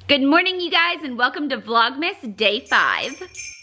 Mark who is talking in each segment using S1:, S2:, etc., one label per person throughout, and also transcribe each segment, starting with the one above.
S1: Good morning, you guys, and welcome to Vlogmas Day 5.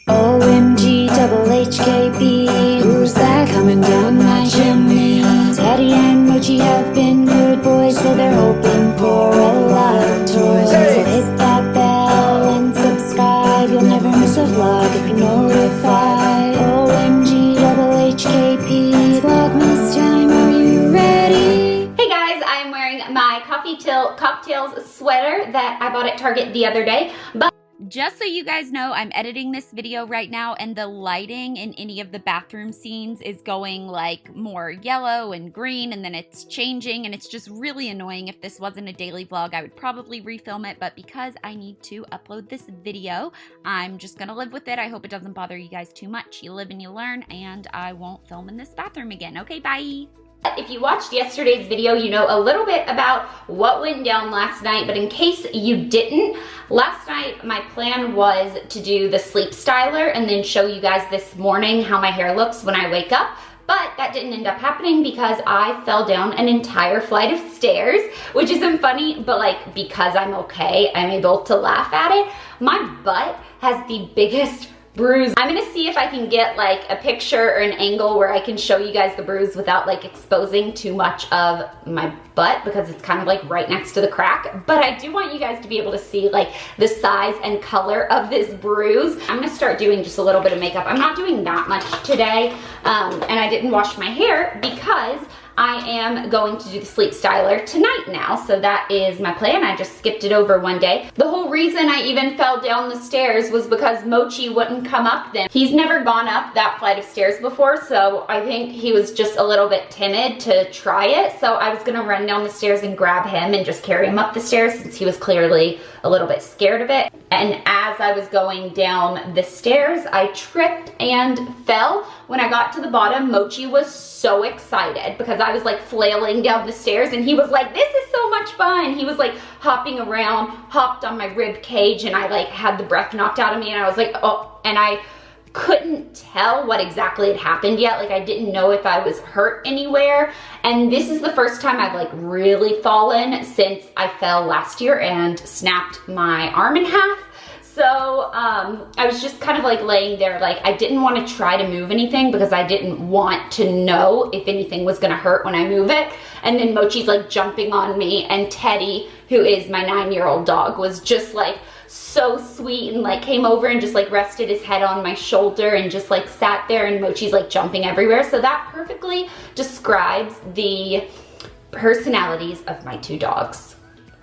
S2: OMG, double HKP, who's that coming down my chimney? Teddy and Mochi have been good boys, so they're hoping for a lot of toys. So hit that bell and subscribe, you'll never miss a vlog if you're notified. OMG, double HKP, Vlogmas time, are you ready?
S1: Hey guys, I am wearing my Cocktails sweater that I bought at Target the other day, but just so you guys know, I'm editing this video right now and the lighting in any of the bathroom scenes is going like more yellow and green, and then it's changing, and it's just really annoying. If this wasn't a daily vlog, I would probably refilm it, but because I need to upload this video, I'm just gonna live with it. I hope it doesn't bother you guys too much. You live and you learn, and I won't film in this bathroom again. Okay, bye. If you watched yesterday's video, you know a little bit about what went down last night, but in case you didn't, last night my plan was to do the sleep styler and then show you guys this morning how my hair looks when I wake up. But that didn't end up happening because I fell down an entire flight of stairs, which isn't funny, but like because I'm okay, I'm able to laugh at it. My butt has the biggest bruise. I'm gonna see if I can get like a picture or an angle where I can show you guys the bruise without like exposing too much of my butt, because it's kind of like right next to the crack. But I do want you guys to be able to see like the size and color of this bruise. I'm gonna start doing just a little bit of makeup. I'm not doing that much today, and I didn't wash my hair because I am going to do the sleep styler tonight now, so that is my plan. I just skipped it over one day. The whole reason I even fell down the stairs was because Mochi wouldn't come up then. He's never gone up that flight of stairs before, so I think he was just a little bit timid to try it. So I was gonna run down the stairs and grab him and just carry him up the stairs since he was clearly a little bit scared of it. And as I was going down the stairs, I tripped and fell. When I got to the bottom, Mochi was so excited because I was like flailing down the stairs, and he was like, this is so much fun. He was like hopping around, hopped on my rib cage, and I like had the breath knocked out of me, and I was like, oh, and I couldn't tell what exactly had happened yet. Like I didn't know if I was hurt anywhere. And this is the first time I've like really fallen since I fell last year and snapped my arm in half. So I was just kind of like laying there, like I didn't want to try to move anything because I didn't want to know if anything was gonna hurt when I move it. And then Mochi's like jumping on me, and Teddy, who is my 9-year-old dog, was just like so sweet and like came over and just like rested his head on my shoulder and just like sat there, and Mochi's like jumping everywhere. So that perfectly describes the personalities of my two dogs.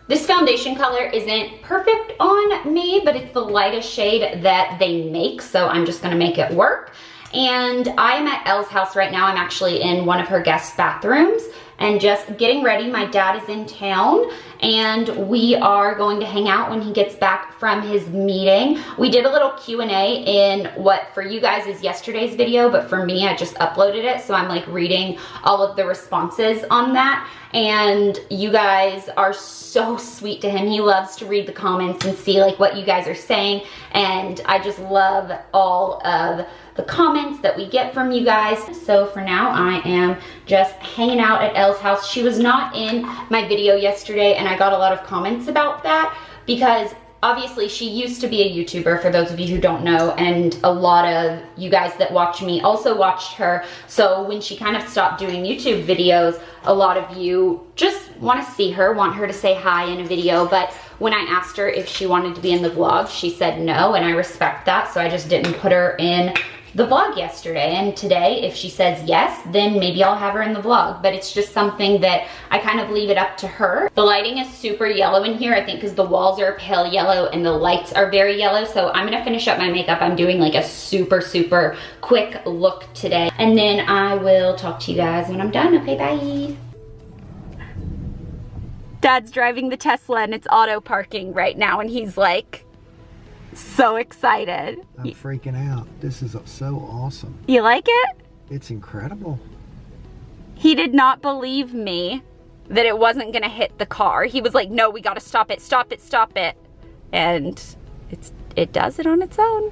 S1: This foundation color isn't perfect on me, but it's the lightest shade that they make, so I'm just gonna make it work. And I am at Elle's house right now. I'm actually in one of her guest bathrooms and just getting ready. My dad is in town, and we are going to hang out when he gets back from his meeting. We did a little Q&A in what for you guys is yesterday's video, but for me, I just uploaded it, so I'm like reading all of the responses on that. And you guys are so sweet to him. He loves to read the comments and see like what you guys are saying, and I just love all of the comments that we get from you guys. So for now, I am just hanging out at Elle's house. She was not in my video yesterday, and I got a lot of comments about that because obviously she used to be a YouTuber, for those of you who don't know, and a lot of you guys that watch me also watched her. So when she kind of stopped doing YouTube videos, a lot of you just want to see her, want her to say hi in a video. But when I asked her if she wanted to be in the vlog, she said no, and I respect that, so I just didn't put her in the vlog yesterday. And today, if she says yes, then maybe I'll have her in the vlog, but it's just something that I kind of leave it up to her. The lighting is super yellow in here, I think because the walls are pale yellow and the lights are very yellow. So I'm gonna finish up my makeup. I'm doing like a super quick look today, and then I will talk to you guys when I'm done. Okay, bye. Dad's driving the Tesla and it's auto parking right now, and he's like so excited.
S3: I'm freaking out. This is so awesome.
S1: You like it?
S3: It's incredible.
S1: He did not believe me that it wasn't gonna hit the car. He was like, no, we gotta stop it, stop it, stop it. And it does it on its own.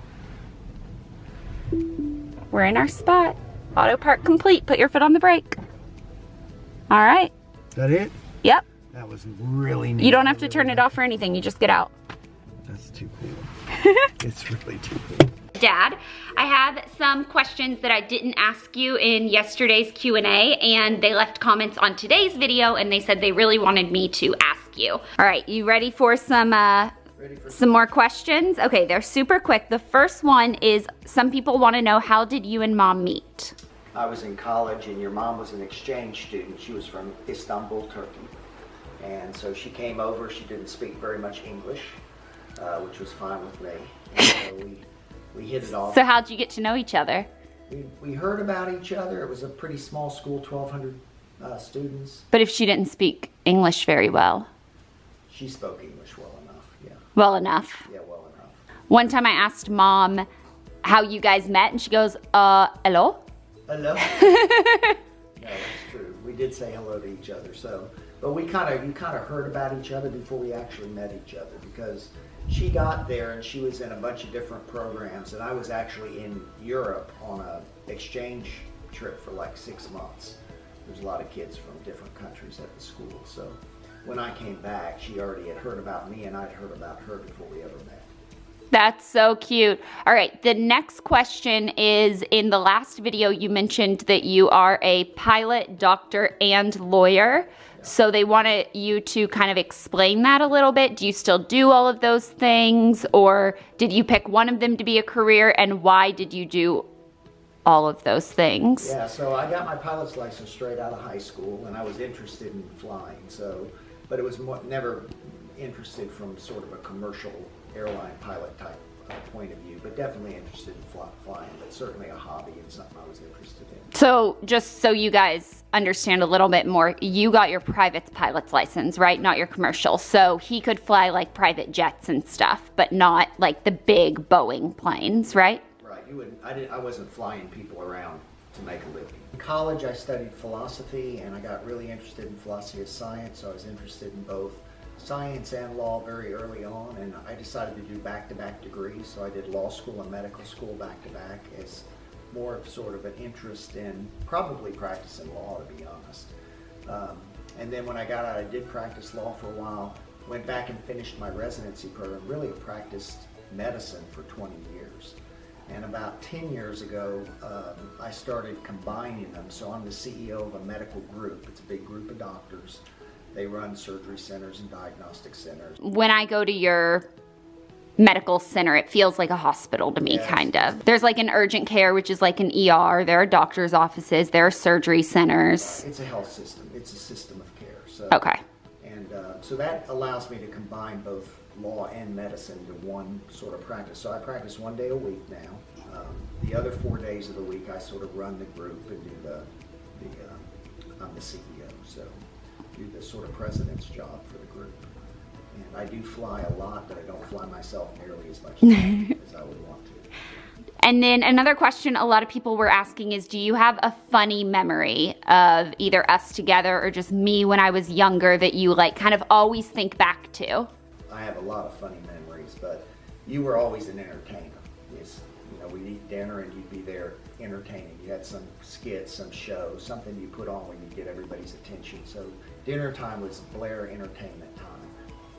S1: We're in our spot. Auto park complete. Put your foot on the brake. All right.
S3: Is that it?
S1: Yep.
S3: That was really neat.
S1: You don't have to turn it off or anything. You just get out.
S3: That's too cool. It's really too cool.
S1: Dad, I have some questions that I didn't ask you in yesterday's Q&A, and they left comments on today's video, and they said they really wanted me to ask you. All right, you ready for some more questions? Okay, they're super quick. The first one is, some people want to know, how did you and Mom meet?
S4: I was in college and your mom was an exchange student. She was from Istanbul, Turkey. And so she came over. She didn't speak very much English, which was fine with me. And so we hit it off.
S1: So how'd you get to know each other?
S4: We heard about each other. It was a pretty small school, 1,200 students.
S1: But if she didn't speak English very well?
S4: She spoke English well enough, yeah.
S1: Well enough?
S4: Yeah, well enough.
S1: One time I asked Mom how you guys met, and she goes, hello?
S4: Hello? No, that's true. We did say hello to each other, so. But you kind of heard about each other before we actually met each other, because she got there and she was in a bunch of different programs, and I was actually in Europe on an exchange trip for like 6 months. There's a lot of kids from different countries at the school, so when I came back, she already had heard about me and I'd heard about her before we ever met.
S1: That's so cute. All right, the next question is, in the last video you mentioned that you are a pilot, doctor, and lawyer. So they wanted you to kind of explain that a little bit. Do you still do all of those things, or did you pick one of them to be a career, and why did you do all of those things?
S4: Yeah, so I got my pilot's license straight out of high school, and I was interested in flying, but it was never interested from sort of a commercial airline pilot type point of view, but definitely interested in flying, but certainly a hobby and something I was interested in.
S1: So just so you guys understand a little bit more, you got your private pilot's license, right? Not your commercial. So he could fly like private jets and stuff, but not like the big Boeing planes, right?
S4: Right. I wasn't flying people around to make a living. In college, I studied philosophy, and I got really interested in philosophy of science, so I was interested in both science and law very early on, and I decided to do back-to-back degrees, so I did law school and medical school back-to-back as more of sort of an interest in probably practicing law, to be honest. And then when I got out, I did practice law for a while, went back and finished my residency program, really practiced medicine for 20 years. And about 10 years ago, I started combining them, so I'm the CEO of a medical group. It's a big group of doctors. They run surgery centers and diagnostic centers. When
S1: I go to your medical center, it feels like a hospital to me, kind of. There's like an urgent care, which is like an ER. There are doctor's offices. There are surgery centers.
S4: It's a health system. It's a system of care. So,
S1: okay.
S4: And so that allows me to combine both law and medicine into one sort of practice. So I practice 1 day a week now. The other 4 days of the week, I sort of run the group and do I'm the CEO. So do the sort of president's job for the group. And I do fly a lot, but I don't fly myself nearly as much as I would want to.
S1: And then another question a lot of people were asking is, do you have a funny memory of either us together or just me when I was younger that you like kind of always think back to?
S4: I have a lot of funny memories, but you were always an entertainer. We'd eat dinner and you'd be there entertaining. You had some skits, some show, something you put on when you get everybody's attention. So dinner time was Blair entertainment time.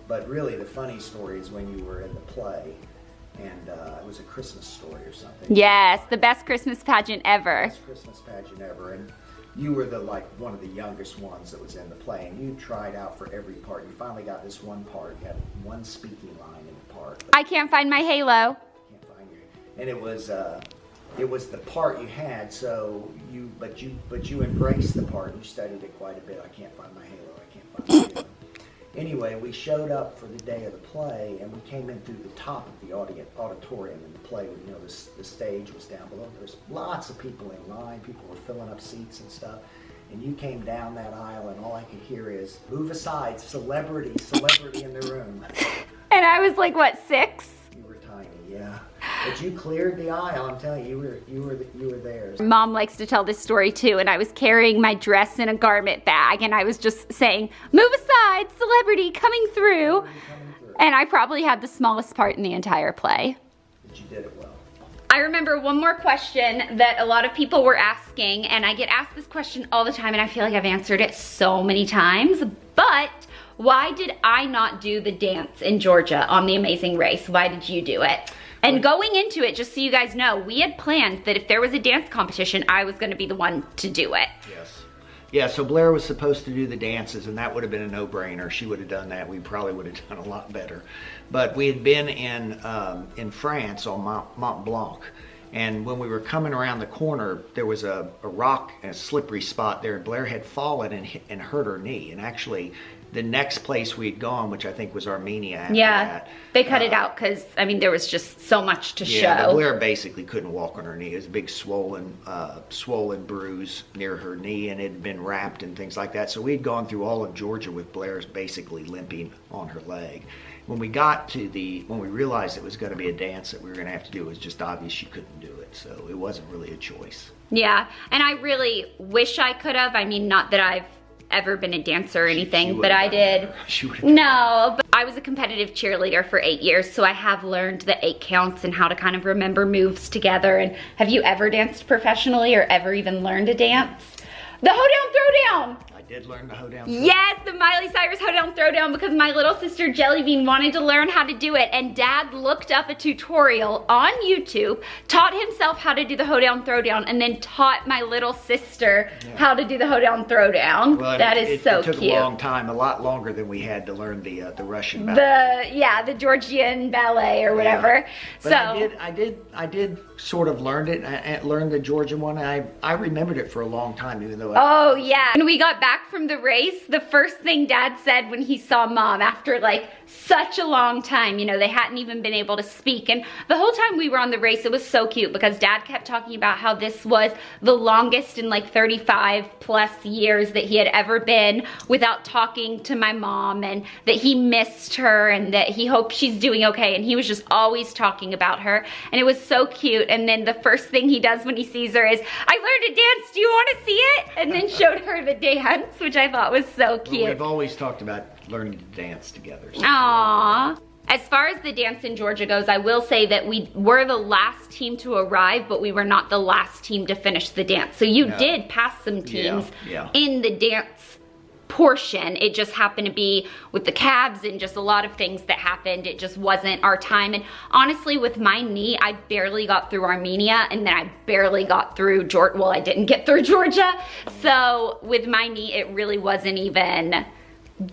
S4: But really the funny story is when you were in the play, and it was a Christmas story or something.
S1: Yes, the best Christmas pageant ever.
S4: Best Christmas pageant ever. And you were one of the youngest ones that was in the play, and you tried out for every part. You finally got this one part. You had one speaking line in the part.
S1: I can't find my halo.
S4: And it was the part you had, so but you embraced the part. You studied it quite a bit. I can't find my halo. I can't find my halo. Anyway, we showed up for the day of the play, and we came in through the top of the auditorium in the play. The stage was down below. There was lots of people in line. People were filling up seats and stuff. And you came down that aisle, and all I could hear is, "Move aside, celebrity in the room."
S1: And I was like, what, 6?
S4: You were tiny, yeah. But you cleared the aisle. I'm telling you, you were there.
S1: Mom likes to tell this story too, and I was carrying my dress in a garment bag, and I was just saying, "Move aside, celebrity coming through." And I probably had the smallest part in the entire play.
S4: But you did it well.
S1: I remember one more question that a lot of people were asking, and I get asked this question all the time, and I feel like I've answered it so many times, but why did I not do the dance in Georgia on The Amazing Race? Why did you do it? And going into it, just so you guys know, we had planned that if there was a dance competition, I was gonna be the one to do it.
S4: Yes. Yeah, so Blair was supposed to do the dances, and that would have been a no-brainer. She would have done that. We probably would have done a lot better. But we had been in France on Mont Blanc, and when we were coming around the corner, there was a rock and a slippery spot there, and Blair had fallen and hurt her knee. And actually, the next place we'd gone, which I think was Armenia after that.
S1: They cut it out because, I mean, there was just so much to show.
S4: Yeah, Blair basically couldn't walk on her knee. It was a big swollen bruise near her knee, and it had been wrapped and things like that. So we'd gone through all of Georgia with Blair's basically limping on her leg. When we got to when we realized it was going to be a dance that we were going to have to do, it was just obvious she couldn't do it. So it wasn't really a choice.
S1: Yeah, and I really wish I could have. I mean, not that I've ever been a dancer or anything, but I did. No, but I was a competitive cheerleader for 8 years, so I have learned the 8 counts and how to kind of remember moves together. And have you ever danced professionally or ever even learned to dance? The hoedown throwdown!
S4: I did learn the hoedown throwdown.
S1: Yes, the Miley Cyrus hoedown throwdown, because my little sister Jellybean wanted to learn how to do it, and Dad looked up a tutorial on YouTube, taught himself how to do the hoedown throwdown, and then taught my little sister how to do the hoedown throwdown.
S4: Well,
S1: that is so cute.
S4: It took a long time, a lot longer than we had to learn the Russian ballet.
S1: The Georgian ballet or whatever.
S4: But
S1: so
S4: I did sort of learned it. I learned the Georgian one. I remembered it for a long time, even though.
S1: Oh yeah. When we got back from the race, the first thing Dad said when he saw Mom after like such a long time, you know, they hadn't even been able to speak, and the whole time we were on the race, it was so cute because Dad kept talking about how this was the longest in like 35 plus years that he had ever been without talking to my mom, and that he missed her and that he hoped she's doing okay, and he was just always talking about her, and it was so cute. And then the first thing he does when he sees her is, I learned to dance, do you want to see it? And then showed her the dance, which I thought was so cute.
S4: Well, we've always talked about learning to dance together. So.
S1: Aww. As far as the dance in Georgia goes, I will say that we were the last team to arrive, but we were not the last team to finish the dance. So you did pass some teams in the dance portion. It just happened to be with the cabs and just a lot of things that happened. It just wasn't our time. And honestly, with my knee, I barely got through Armenia, and then I barely got through Georgia. Well, I didn't get through Georgia. So with my knee, it really wasn't even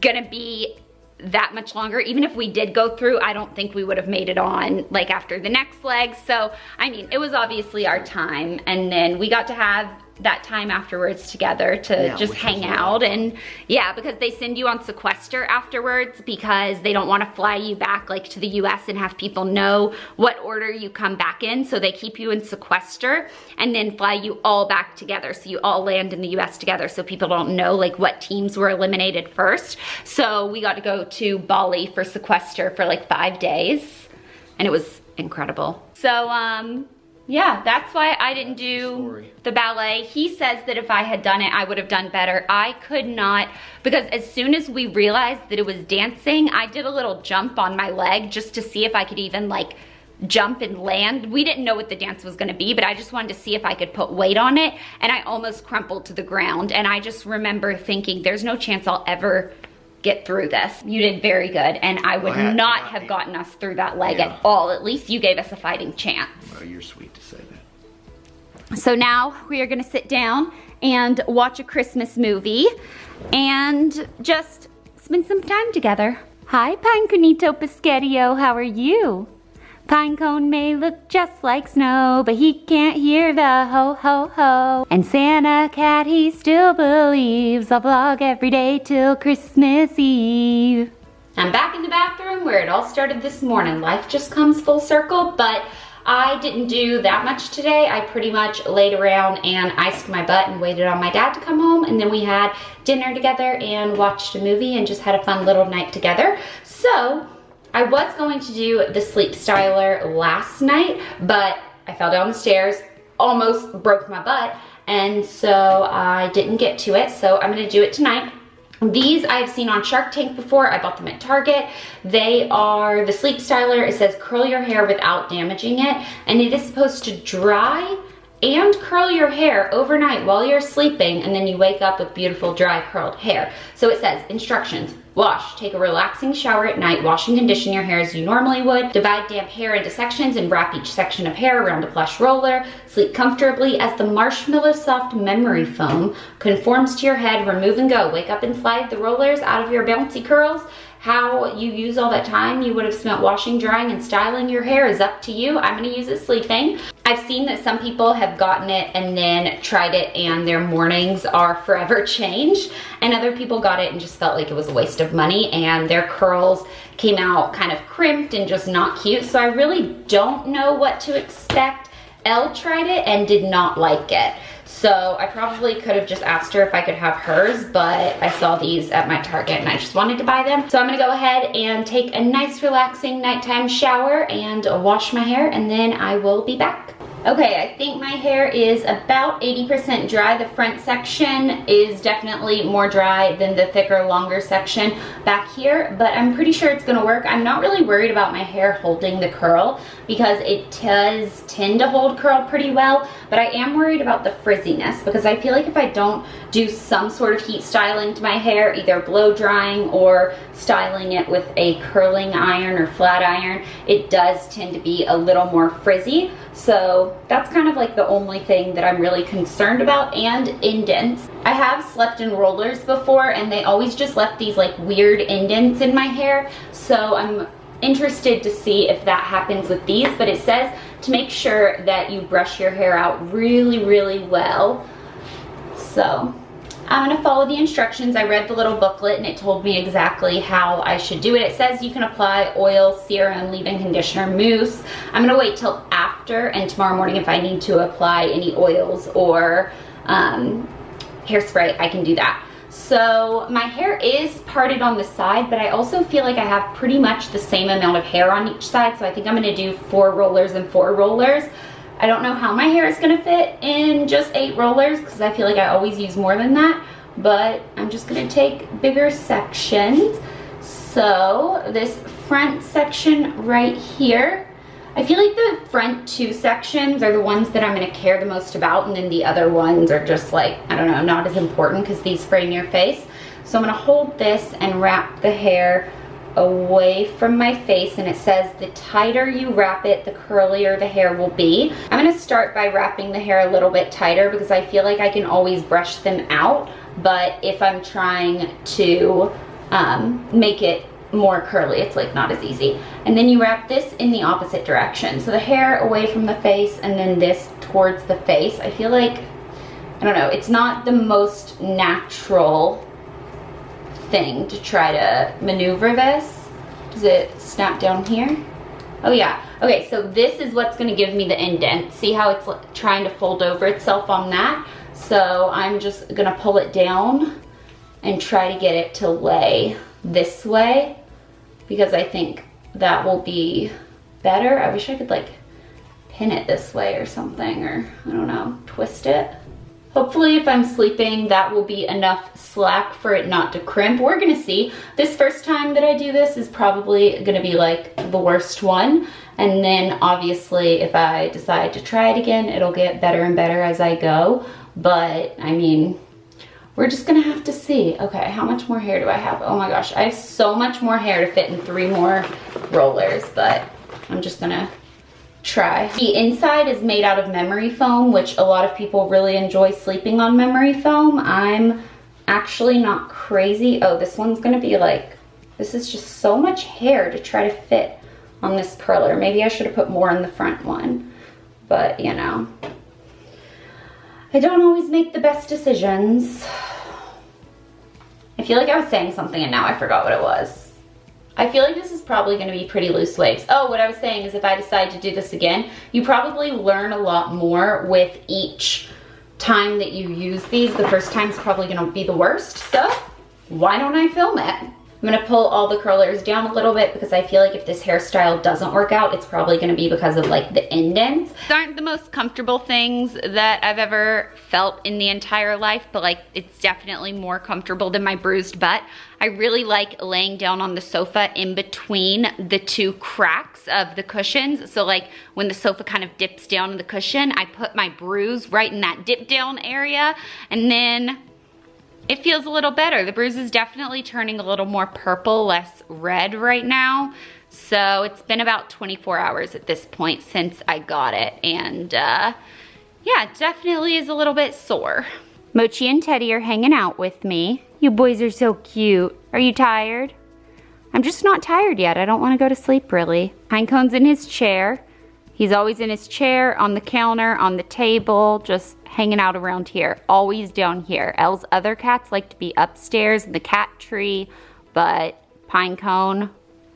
S1: gonna be that much longer. Even if we did go through, I don't think we would have made it on like after the next leg. So I mean, it was obviously our time, and then we got to have that time afterwards together to just hang out. And because they send you on sequester afterwards because they don't want to fly you back like to the US and have people know what order you come back in, so they keep you in sequester and then fly you all back together, so you all land in the US together, so people don't know like what teams were eliminated first. So we got to go to Bali for sequester for like 5 days, and it was incredible. So yeah, that's why I didn't do the ballet. He says that if I had done it, I would have done better. I could not, because as soon as we realized that it was dancing, I did a little jump on my leg just to see if I could even like jump and land. We didn't know what the dance was gonna be, but I just wanted to see if I could put weight on it, and I almost crumpled to the ground. And I just remember thinking, there's no chance I'll ever get through this. You did very good, and I would not have gotten us through that leg at all. At least you gave us a fighting chance.
S4: Well, you're sweet to say that.
S1: So now we are gonna sit down and watch a Christmas movie and just spend some time together. Hi, Pineconito Pescatio, how are you? Pinecone may look just like snow, but he can't hear the ho ho ho. And Santa Cat, he still believes I'll vlog every day till Christmas Eve. I'm back in the bathroom where it all started this morning. Life just comes full circle, but I didn't do that much today. I pretty much laid around and iced my butt and waited on my dad to come home, and then we had dinner together and watched a movie and just had a fun little night together. So I was going to do the sleep styler last night, but I fell down the stairs, almost broke my butt, and so I didn't get to it. So I'm gonna do it tonight. These I've seen on Shark Tank before. I bought them at Target. They are the sleep styler. It says curl your hair without damaging it, and it is supposed to dry and curl your hair overnight while you're sleeping, and then you wake up with beautiful dry curled hair. So it says instructions: Wash. Take a relaxing shower at night. Wash and condition your hair as you normally would. Divide damp hair into sections and wrap each section of hair around a plush roller. Sleep comfortably as the marshmallow soft memory foam conforms to your head. Remove and go. Wake up and slide the rollers out of your bouncy curls. How you use all that time you would have spent washing, drying, and styling your hair is up to you. I'm gonna use it sleeping. I've seen that some people have gotten it and then tried it and their mornings are forever changed. And other people got it and just felt like it was a waste of money and their curls came out kind of crimped and just not cute. So I really don't know what to expect. Elle tried it and did not like it. So I probably could have just asked her if I could have hers, but I saw these at my Target and I just wanted to buy them. So I'm gonna go ahead and take a nice relaxing nighttime shower and wash my hair, and then I will be back. Okay, I think my hair is about 80% dry. The front section is definitely more dry than the thicker, longer section back here, but I'm pretty sure it's gonna work. I'm not really worried about my hair holding the curl because it does tend to hold curl pretty well, but I am worried about the frizziness because I feel like if I don't do some sort of heat styling to my hair, either blow drying or styling it with a curling iron or flat iron, it does tend to be a little more frizzy. So that's kind of like the only thing that I'm really concerned about, and indents. I have slept in rollers before and they always just left these like weird indents in my hair. So I'm interested to see if that happens with these, but it says to make sure that you brush your hair out really, really well. So I'm gonna follow the instructions. I read the little booklet and it told me exactly how I should do it. It says you can apply oil, serum, leave-in conditioner, mousse. I'm gonna wait till after, and tomorrow morning if I need to apply any oils or hairspray, I can do that. So my hair is parted on the side, but I also feel like I have pretty much the same amount of hair on each side, so I think I'm gonna do 4 rollers and 4 rollers. I don't know how my hair is gonna fit in just 8 rollers because I feel like I always use more than that, but I'm just gonna take bigger sections. So this front section right here, I feel like the front 2 sections are the ones that I'm gonna care the most about, and then the other ones are just like, I don't know, not as important because these frame your face. So I'm gonna hold this and wrap the hair away from my face, and it says the tighter you wrap it, the curlier the hair will be. I'm gonna start by wrapping the hair a little bit tighter because I feel like I can always brush them out, but if I'm trying to make it more curly, it's like not as easy. And then you wrap this in the opposite direction, so the hair away from the face and then this towards the face. I feel like, I don't know, it's not the most natural thing to try to maneuver this. Does it snap down here? Oh yeah. Okay, so this is what's gonna give me the indent. See how it's trying to fold over itself on that? So I'm just gonna pull it down and try to get it to lay this way because I think that will be better. I wish I could like pin it this way or something, or I don't know, twist it. Hopefully if I'm sleeping, that will be enough slack for it not to crimp. We're gonna see. This first time that I do this is probably gonna be like the worst one. And then obviously if I decide to try it again, it'll get better and better as I go. But I mean, we're just gonna have to see. Okay, how much more hair do I have? Oh my gosh, I have so much more hair to fit in 3 more rollers, but I'm just gonna try. The inside is made out of memory foam, which a lot of people really enjoy sleeping on memory foam. I'm actually not crazy. Oh, this one's gonna be like, this is just so much hair to try to fit on this curler. Maybe I should have put more in the front one, but you know, I don't always make the best decisions. I feel like I was saying something and now I forgot what it was. I feel like this is probably gonna be pretty loose waves. Oh, what I was saying is if I decide to do this again, you probably learn a lot more with each time that you use these. The first time's probably gonna be the worst, so why don't I film it? I'm gonna pull all the curlers down a little bit because I feel like if this hairstyle doesn't work out, it's probably gonna be because of like the indents. These aren't the most comfortable things that I've ever felt in the entire life, but like it's definitely more comfortable than my bruised butt. I really like laying down on the sofa in between the 2 cracks of the cushions. So like when the sofa kind of dips down in the cushion, I put my bruise right in that dip down area, and then it feels a little better. The bruise is definitely turning a little more purple, less red right now. So it's been about 24 hours at this point since I got it. And yeah, it definitely is a little bit sore. Mochi and Teddy are hanging out with me. You boys are so cute. Are you tired? I'm just not tired yet. I don't want to go to sleep really. Pinecone's in his chair. He's always in his chair, on the counter, on the table, just hanging out around here. Always down here. Elle's other cats like to be upstairs in the cat tree, but Pinecone,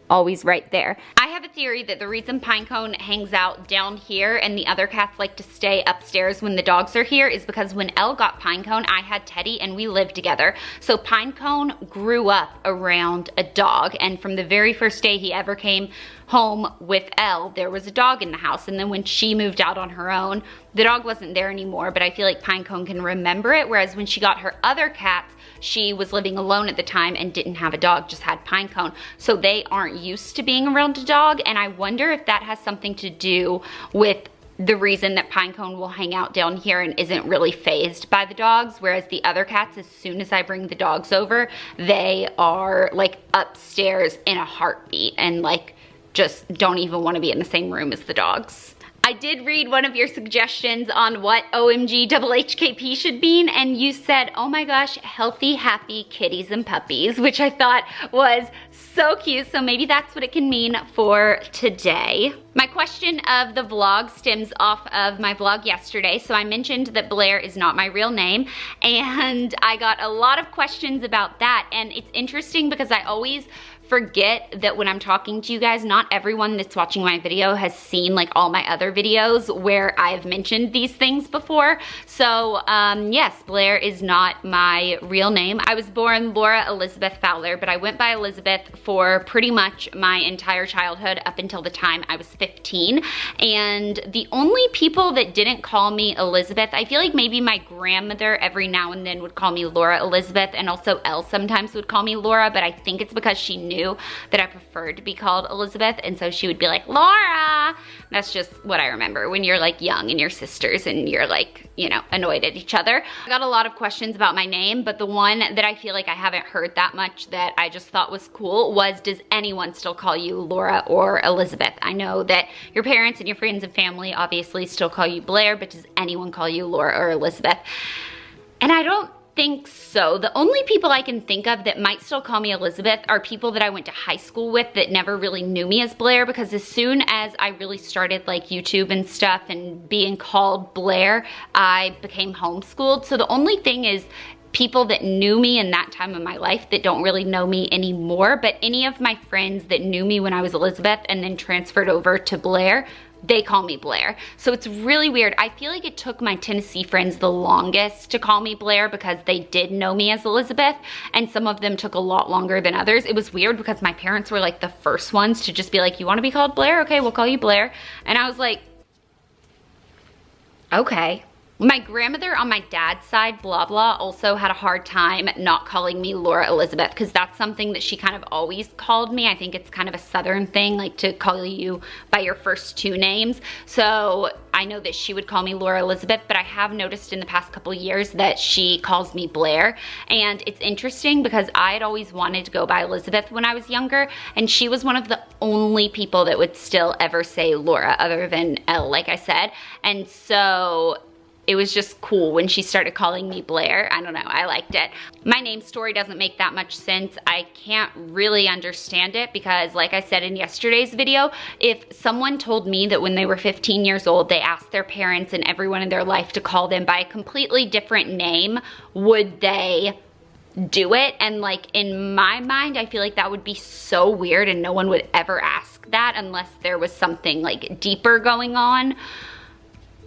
S1: always right there. I have a theory that the reason Pinecone hangs out down here and the other cats like to stay upstairs when the dogs are here is because when Elle got Pinecone, I had Teddy and we lived together. So Pinecone grew up around a dog, and from the very first day he ever came home with Elle, there was a dog in the house. And then when she moved out on her own, the dog wasn't there anymore, but I feel like Pinecone can remember it, whereas when she got her other cats, she was living alone at the time and didn't have a dog, just had Pinecone. So they aren't used to being around a dog, and I wonder if that has something to do with the reason that Pinecone will hang out down here and isn't really fazed by the dogs, whereas the other cats, as soon as I bring the dogs over, they are like upstairs in a heartbeat and like just don't even want to be in the same room as the dogs. I did read one of your suggestions on what OMG HHKP should mean, and you said, oh my gosh, healthy, happy kitties and puppies, which I thought was so cute. So maybe that's what it can mean for today. My question of the vlog stems off of my vlog yesterday. So I mentioned that Blair is not my real name, and I got a lot of questions about that. And it's interesting because I always forget that when I'm talking to you guys, not everyone that's watching my video has seen like all my other videos where I've mentioned these things before. So yes, Blair is not my real name. I was born Laura Elizabeth Fowler, but I went by Elizabeth for pretty much my entire childhood up until the time I was 15. And the only people that didn't call me Elizabeth, I feel like maybe my grandmother every now and then would call me Laura Elizabeth, and also Elle sometimes would call me Laura, but I think it's because she knew that I preferred to be called Elizabeth, and so she would be like, Laura. That's just what I remember when you're like young and you're sisters and you're like, you know, annoyed at each other. I got a lot of questions about my name, but the one that I feel like I haven't heard that much that I just thought was cool was, does anyone still call you Laura or Elizabeth? I know that your parents and your friends and family obviously still call you Blair, but does anyone call you Laura or Elizabeth? And I don't think so. The only people I can think of that might still call me Elizabeth are people that I went to high school with that never really knew me as Blair, because as soon as I really started like YouTube and stuff and being called Blair, I became homeschooled. So the only thing is people that knew me in that time of my life that don't really know me anymore, but any of my friends that knew me when I was Elizabeth and then transferred over to Blair, they call me Blair. So it's really weird. I feel like it took my Tennessee friends the longest to call me Blair because they did know me as Elizabeth, and some of them took a lot longer than others. It was weird because my parents were like the first ones to just be like, you want to be called Blair? Okay, we'll call you Blair. And I was like, okay. My grandmother on my dad's side, blah blah, also had a hard time not calling me Laura Elizabeth, because that's something that she kind of always called me. I think it's kind of a Southern thing, like to call you by your first two names. So I know that she would call me Laura Elizabeth, but I have noticed in the past couple years that she calls me Blair. And it's interesting because I had always wanted to go by Elizabeth when I was younger, and she was one of the only people that would still ever say Laura other than Elle, like I said. And so it was just cool when she started calling me Blair. I don't know, I liked it. My name story doesn't make that much sense. I can't really understand it because, like I said in yesterday's video, if someone told me that when they were 15 years old, they asked their parents and everyone in their life to call them by a completely different name, would they do it? And like in my mind, I feel like that would be so weird and no one would ever ask that unless there was something like deeper going on.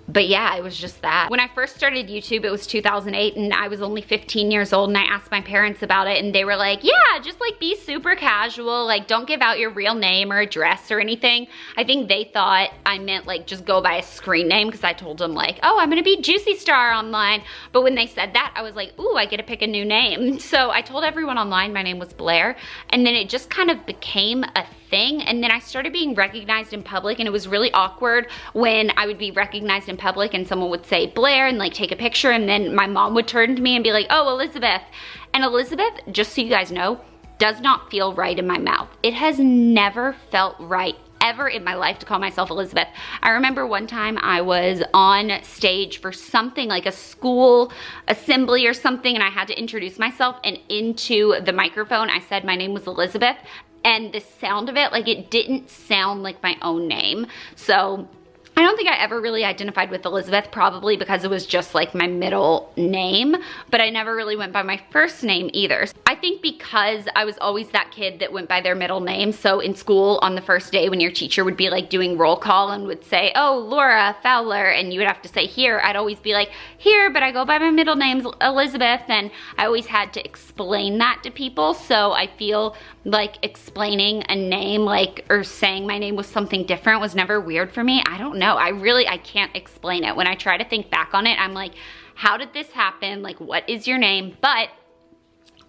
S1: But yeah, it was just that. When I first started YouTube, it was 2008 and I was only 15 years old, and I asked my parents about it and they were like, yeah, just like be super casual, like don't give out your real name or address or anything. I think they thought I meant like just go by a screen name, because I told them like, oh, I'm gonna be Juicy Star online. But when they said that, I was like, ooh, I get to pick a new name. So I told everyone online my name was Blair, and then it just kind of became a thing. And then I started being recognized in public, and it was really awkward when I would be recognized in public and someone would say Blair and like take a picture, and then my mom would turn to me and be like, oh, Elizabeth. And Elizabeth, just so you guys know, does not feel right in my mouth. It has never felt right ever in my life to call myself Elizabeth. I remember one time I was on stage for something like a school assembly or something, and I had to introduce myself, and into the microphone I said my name was Elizabeth, and the sound of it, like, it didn't sound like my own name. So I don't think I ever really identified with Elizabeth, probably because it was just like my middle name, but I never really went by my first name either. I think because I was always that kid that went by their middle name, so in school on the first day when your teacher would be like doing roll call and would say, oh, Laura Fowler, and you would have to say here, I'd always be like, here, but I go by my middle name, Elizabeth, and I always had to explain that to people, so I feel like explaining a name, like, or saying my name was something different was never weird for me. I don't know. I can't explain it. When I try to think back on it, I'm like, how did this happen? Like, what is your name? But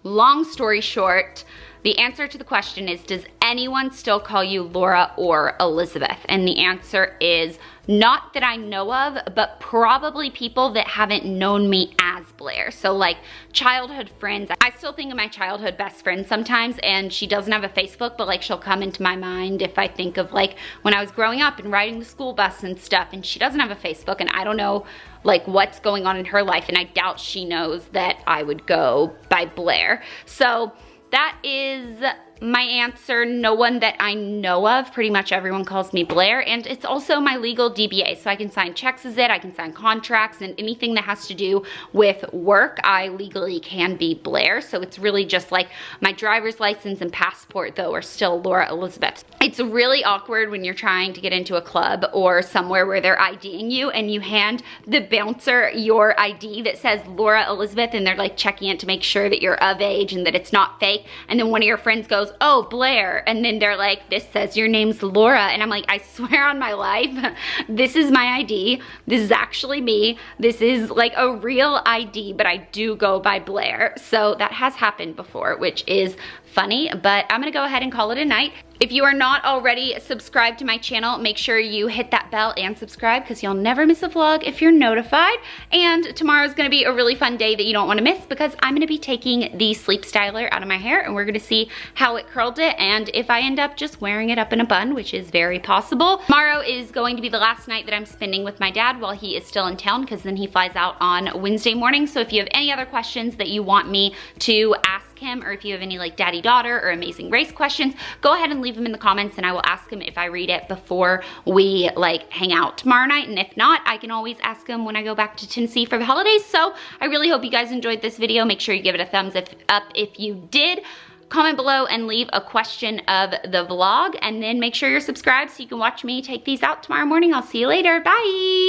S1: long story short, the answer to the question is, does anyone still call you Laura or Elizabeth? And the answer is not that I know of, but probably people that haven't known me as Blair. So like childhood friends. I still think of my childhood best friend sometimes, and she doesn't have a Facebook, but like she'll come into my mind if I think of like when I was growing up and riding the school bus and stuff, and she doesn't have a Facebook, and I don't know like what's going on in her life, and I doubt she knows that I would go by Blair. So that is my answer. No one that I know of. Pretty much everyone calls me Blair, and it's also my legal DBA, so I can sign checks as it, I can sign contracts, and anything that has to do with work, I legally can be Blair. So it's really just like my driver's license and passport, though, are still Laura Elizabeth. It's really awkward when you're trying to get into a club or somewhere where they're IDing you, and you hand the bouncer your ID that says Laura Elizabeth, and they're like checking it to make sure that you're of age and that it's not fake, and then one of your friends goes, oh, Blair, and then they're like, this says your name's Laura, and I'm like, I swear on my life, this is my ID, this is actually me, this is like a real ID, but I do go by Blair. So that has happened before, which is funny, but I'm gonna go ahead and call it a night. If you are not already subscribed to my channel, make sure you hit that bell and subscribe, because you'll never miss a vlog if you're notified. And tomorrow's gonna be a really fun day that you don't wanna miss, because I'm gonna be taking the sleep styler out of my hair, and we're gonna see how it curled it, and if I end up just wearing it up in a bun, which is very possible. Tomorrow is going to be the last night that I'm spending with my dad while he is still in town, because then he flies out on Wednesday morning. So if you have any other questions that you want me to ask him, or if you have any like daddy-daughter or Amazing Race questions, go ahead and leave them in the comments, and I will ask him if I read it before we like hang out tomorrow night. And if not, I can always ask him when I go back to Tennessee for the holidays. So I really hope you guys enjoyed this video. Make sure you give it a thumbs up if you did. Comment below and leave a question of the vlog, and then make sure you're subscribed so you can watch me take these out tomorrow morning. I'll see you later. Bye.